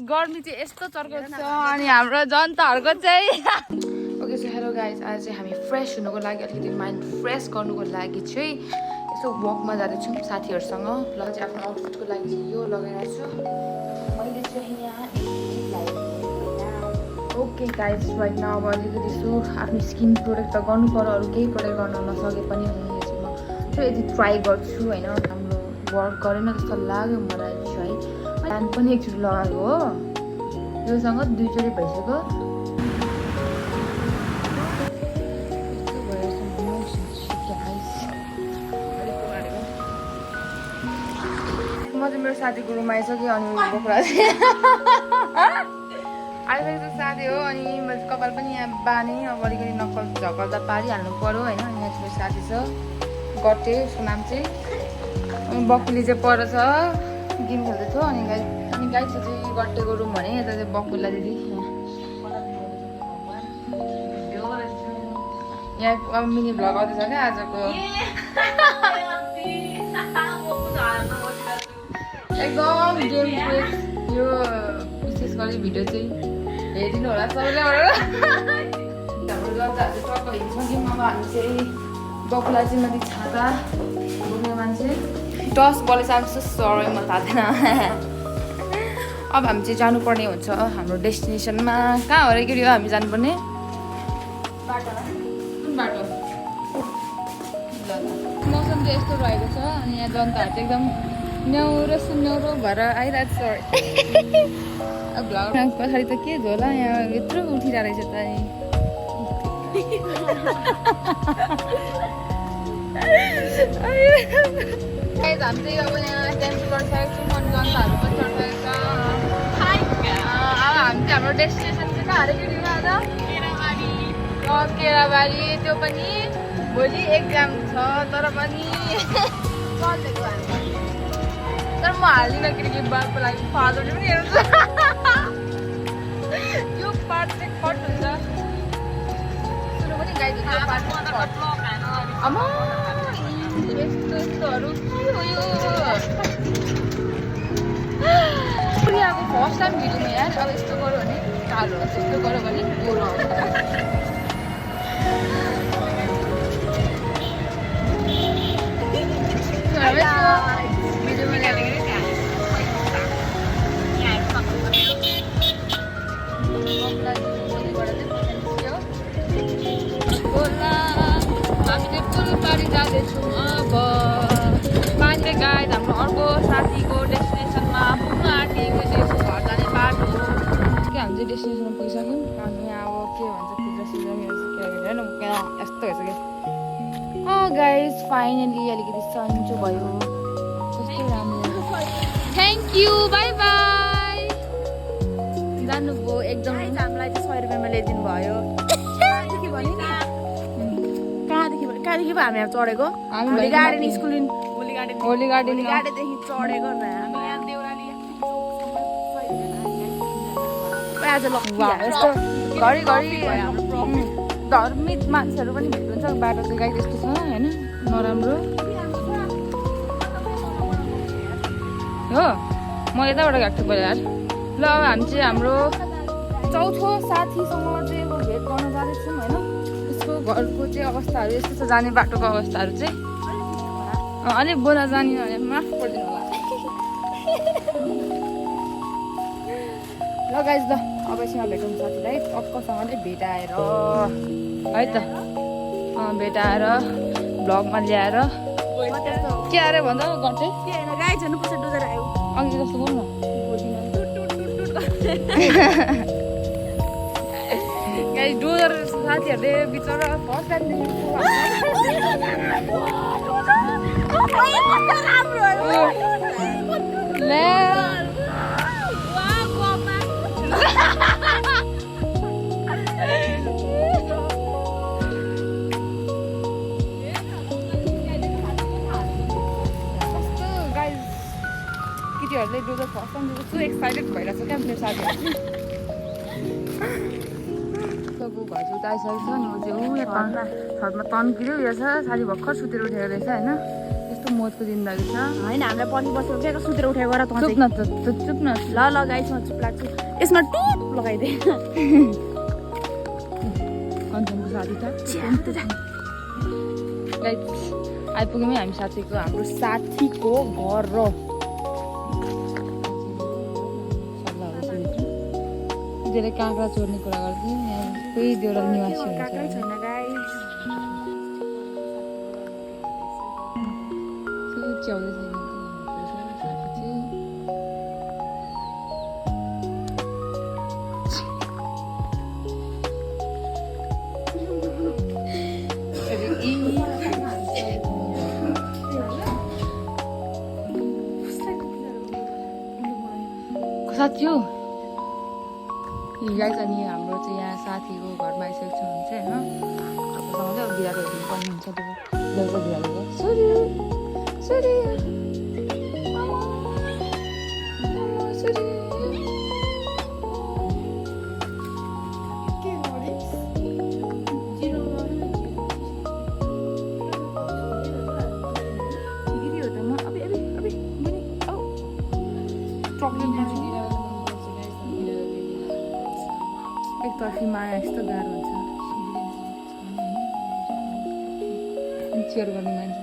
गर्मी चाहिँ यस्तो चर्को छ अनि हाम्रो जनताहरूको चाहिँ ओके सो हेलो गाइज आज चाहिँ हामी फ्रेस हुनुको लागि अलिकति माइन्ड फ्रेस गर्नुको लागि चाहिँ यसो वकमा जाँदैछौँ साथीहरूसँग ल चाहिँ आफ्नो आउटफिटको लागि चाहिँ यो लगाइरहेको छु मैले चाहिँ यहाँ ओके गाइज राइट न अब अलिकति यसो आफ्नो स्किन प्रोडक्ट त गर्नु पर्यो अरू केही प्रोडक्ट गर्न नसके पनि हुने चाहिँ म यति ट्राई गर्छु होइन राम्रो वर्क गरेन जस्तो लाग्यो मलाई चाहिँ है प्लान पनि एकचोटि लगाएको हो योसँग 2 चोटि भइसक्यो म चाहिँ मेरो साथीको रुम आइसक्यो अनि बोक्रा आइसकेको साथी हो अनि मैले कपाल पनि यहाँ बाने अब अलिकति नक्कल झकल्दा पारिहाल्नु पऱ्यो होइन अनि यहाँ मेरो साथी छ गट्टे उसको नाम चाहिँ अनि बकुली चाहिँ पर छ गेम खेल्दै थियो अनि गाई चाहिँ गट्टेको रुम भने यता चाहिँ बकुला दिदी यहाँ अब मिनी भ्लग आउँदैछ क्या आजको एकदम गेम यो विशेष गरी भिडियो चाहिँ हेरिदिनु होला सबैले हाम्रो जनताहरू टक्क हिँड्छौँ अब हामी चाहिँ बकुला चाहिँ माथि छाता बोक्ने मान्छे टस बल चाहिँ सरै मलाई थाहा थिएन अब हामी चाहिँ जानुपर्ने हुन्छ हाम्रो डेस्टिनेसनमा कहाँ हो र के हो हामी जानुपर्ने कुन बाटो मौसम चाहिँ यस्तो रहेको छ अनि यहाँ जनताहरू चाहिँ एकदम न्याउरो सुन्याउरो भएर आइरहेको छ अब भ्लग पछाडि त के होला यहाँ यत्रो उठिरहेको रहेछ त हामी चाहिँ अब यहाँ टेन्ट गरिसकेको छौँ अनि जनताहरू पनि चढिसकेको छ अब हामी चाहिँ हाम्रो डेस्टिनेसन चाहिँ कहाँ अरे केराबारी त्यो पनि भोलि एक्जाम छ तर पनि चलेको हामी तर म हाल्दिनँ किनकि बालको लागि फादरले पनि हेर्छ यो पार्ट चाहिँ कट हुन्छ सुरु पनि गाइदिन्छ आमा यस्तोहरू के हो यो प्रियाको फर्स्ट टाइम भिडियोमा यार अब यस्तो गऱ्यो भने कालो हुन्छ यस्तो गऱ्यो भने गोरो आउँछ जाँदैछौँ अब पाँचै गाइड हाम्रो अर्को साथीको डेस्टिनेसनमा पुग्न आँटेको चाहिँ घर जाने बाटो के हामी चाहिँ डेस्टिनेसनमा पुगिसक्यौँ अनि अब के भन्छ पुग्दा हेर्नु यस्तो भएछ कि गाइज फाइनली अलिकति सन्चो भयो कस्तो राम्रो थ्याङ्क यू बाई बाई जानुभयो एकदम हामीलाई चाहिँ 100 रुपियाँमा ल्याइदिनु भयो कहाँदेखि पो हामी चढेको होली गार्डन स्कुल होली गार्डनदेखि चढेको हामी यहाँ देउराली आज यस्तो घरिघरि धर्मित मान्छेहरू पनि भेट्नुहुन्छ बाटो चाहिँ गाई त्यस्तो छ होइन नराम्रो हो म यताबाट गएको थिएँ पहिला यार ल अब हामी चाहिँ हाम्रो चौथो साथीसँग चाहिँ अब भेट गर्न जाँदैछौँ होइन घरको चाहिँ अवस्थाहरू यस्तो छ जाने बाटोको अवस्थाहरू चाहिँ अलिक बोला जाने भने माफ गरिदिनु होला ल गाइज ल अब यसमा भेटौँ साथीलाई टक्कसँगले भेटाएर है त भेटाएर भ्लगमा ल्याएर के अरे भन्दा गर्छ अघि जस्तो बोल्नु गाइस डोजर साथीहरूले बिचरा फर्स्ट टाइम केटीहरूले dozer first time so excited भइरहेको छ क्या मेरो साथीहरू घर चाहिँ उता आइसकेको छ नि ऊ चाहिँ छतमा तन्किँदै उयो छ साथी भर्खर सुतेर उठेको रहेछ होइन यस्तो कस्तो मौजको जिन्दगी छ होइन हामीलाई पर्खी बसेको बेगर सुतेर उठेको गर त चुप न त चुप न ल ल गाइस म चुप लाग्छु यसमा टुप लगाइदे कञ्चनको साथी त गाइस आइपुग्यौँ हामी हाम्रो साथीको घर र धेरै काँक्रा चोर्ने कुरा गर्थ्यौँ यहाँ कोही देउरा निवासी हुन्छ छैन गाइस च्याउँदै छैन साथी हो गाइस अनि हाम्रो चाहिँ यहाँ साथीको घरमा आइसकेको छ भने चाहिँ होइन सँगै अब बिरालो हेर्नुपर्ने हुन्छ त्यो बेलुका बिरालोको सूर्य सूर्य एकतर्फी माया यस्तो गाह्रो हुन्छ चेयर गर्ने मान्छे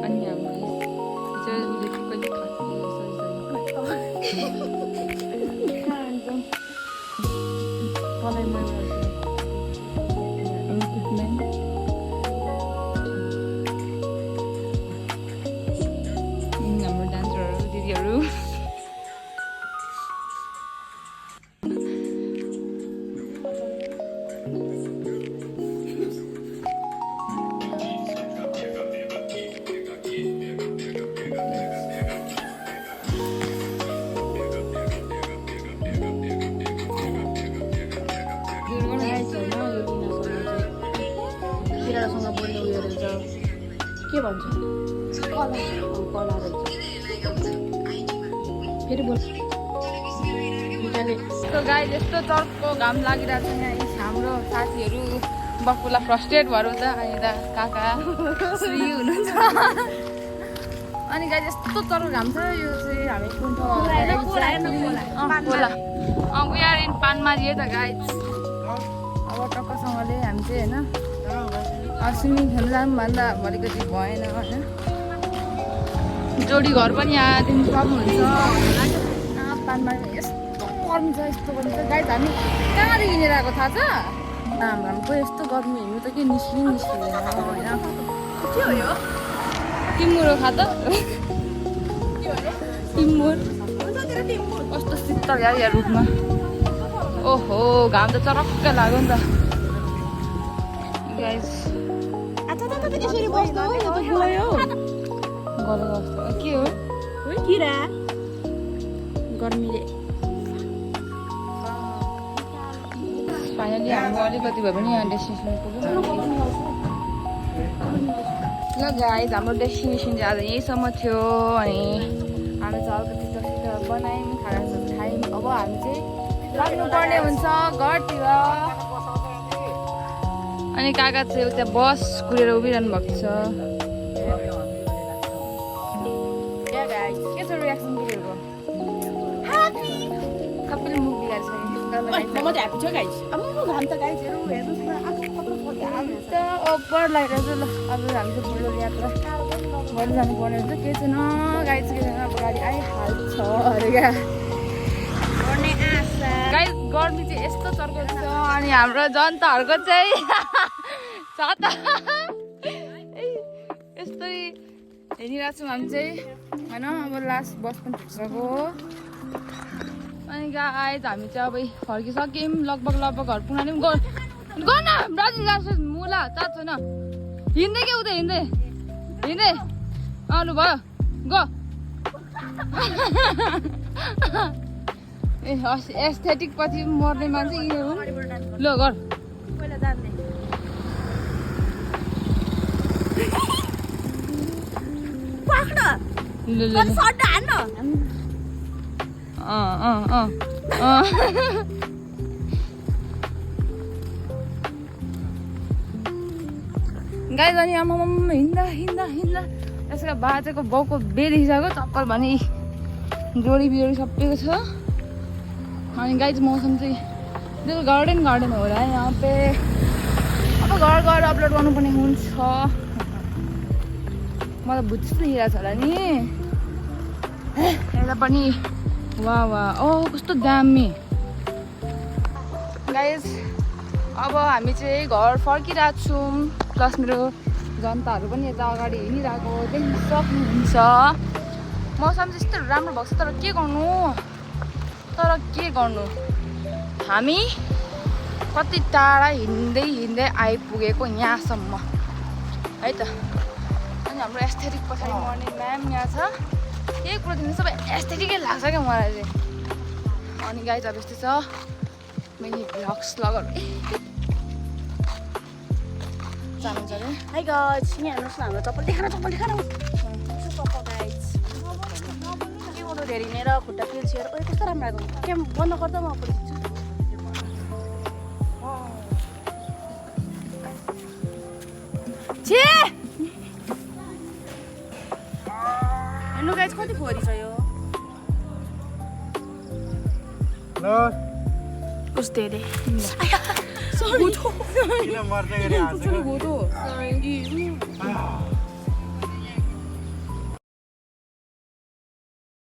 अनि हाम्रो कहिले हाम्रो डान्सरहरू दिदीहरू तिनीहरूसँग बोल्ने उयो रहेछ के भन्छ कला रहेछ फेरि बोल गाई यस्तो चर्को घाम लागिरहेको छ यहाँ हाम्रो साथीहरू बकुला फ्रस्ट्रेट भएर त अनि त काका श्री हुनुहुन्छ अनि गाई यस्तो चर्को घाम छ यो चाहिँ हामी कुन ठाउँमा वी आर इन पानमारी त गाई अब टक्कसँगले हामी चाहिँ होइन स्विमिङ खेल्न जाऊँ भन्दा अलिकति भएन होइन जोडी घर पनि यहाँ दिनु सक्नुहुन्छ पानमारी यस्तो गर्मी छ यस्तो गर्मी छ गाई हामी कहाँदेखि हिँडेर आएको थाहा छ हाम्रो यस्तो गर्मी हिँड्नु त के निस्किँदैन होइन के हो यो टिमुर खा त टिमुर कस्तो शीतल यहाँ रुखमा ओहो घाम त चरक्क लाग्यो नि त गाइस यसरी बस्दा हो यो त गयो के हो किरा गर्मीले फाइनली हाम्रो अलिकति भए पनि यहाँ डेस्टिनेसन पुग्यौँ ल गाइस हाम्रो डेस्टिनेसन चाहिँ आज यहीँसम्म थियो अनि हामी चाहिँ अलिकति छिटो बनायौँ खाना खायौँ अब हामी चाहिँ लाग्नुपर्ने हुन्छ घरतिर अनि काका चाहिँ उता बस कुरेर उभिरहनु भएको छ के छ रियाक्सन दिएको सबैले मुख बिगार्छ ओपर लगाइरहेको ल अब हामी चाहिँ ठुलो यात्रा भोलि जानुपर्ने हुन्छ के छैन गाडी चाहिँ के छैन अब गाडी आइहाल्छ अरे क्या गाई गर्मी चाहिँ यस्तो चर्को छ अनि हाम्रो जनताहरूको चाहिँ छाता यस्तै हिँडिरहेको छौँ हामी चाहिँ होइन अब लास्ट बस पनि पुगिसक्यो अनि गाइस हामी चाहिँ अब फर्किसक्यौँ लगभग घर पुग्न पनि गर्न ब्राजिल जान्छ मुला चाट छैन हिँड्दै के उता हिँड्दै आउनु भयो गो ए एस्थेटिक पछि मर्ने मान्छे यिनीहरू ल घर पाख्न ल ल अनि सड्डा हान्न गाइज अनि आमामा हिँड्दा हिँड्दा हिँड्दा यसको बाजेको बाउको बे देखिसक्यो चप्पल भने जोडी बिजोडी सबैको छ अनि गाइज मौसम चाहिँ देखो गार्डन गार्डन हो रहा है यहाँ पे अब घर घर अपलोड गर्नुपर्ने हुन्छ मलाई भुत्ती देखिरहेको छ होला नि यता पनि वा वा ओ कस्तो दामी गाइज अब हामी चाहिँ घर फर्किरहेको छौँ प्लस मेरो जनताहरू पनि यता अगाडि हिँडिरहेको देख्न सक्नुहुन्छ मौसम चाहिँ यस्तो राम्रो भएको छ तर के गर्नु हामी कति टाढा हिँड्दै हिँड्दै आइपुगेको यहाँसम्म है त अनि हाम्रो एस्थेटिक पछाडि मर्ने म्याम यहाँ छ यही कुरोदेखि सबै एस्थेटिकै लाग्छ क्या मलाई चाहिँ अनि गाइज अब यस्तै छ मैले भ्लग्स लगाउनु जानुहुन्छ अरे हाई गाइस यहाँ हेर्नुहोस् न हाम्रो चप्पल देखान चप्पल गाइस के गर्नु धेरै हिँडेर खुट्टा पिल्छेर ओइ कस्तो राम्रो लाग्यो के बन्द गर्दा म अगाडि छे हेर्नु गाइस कति फोरी छ यो हेलो कस्तो रे किन मर्दै गरी हाँसेको? सरी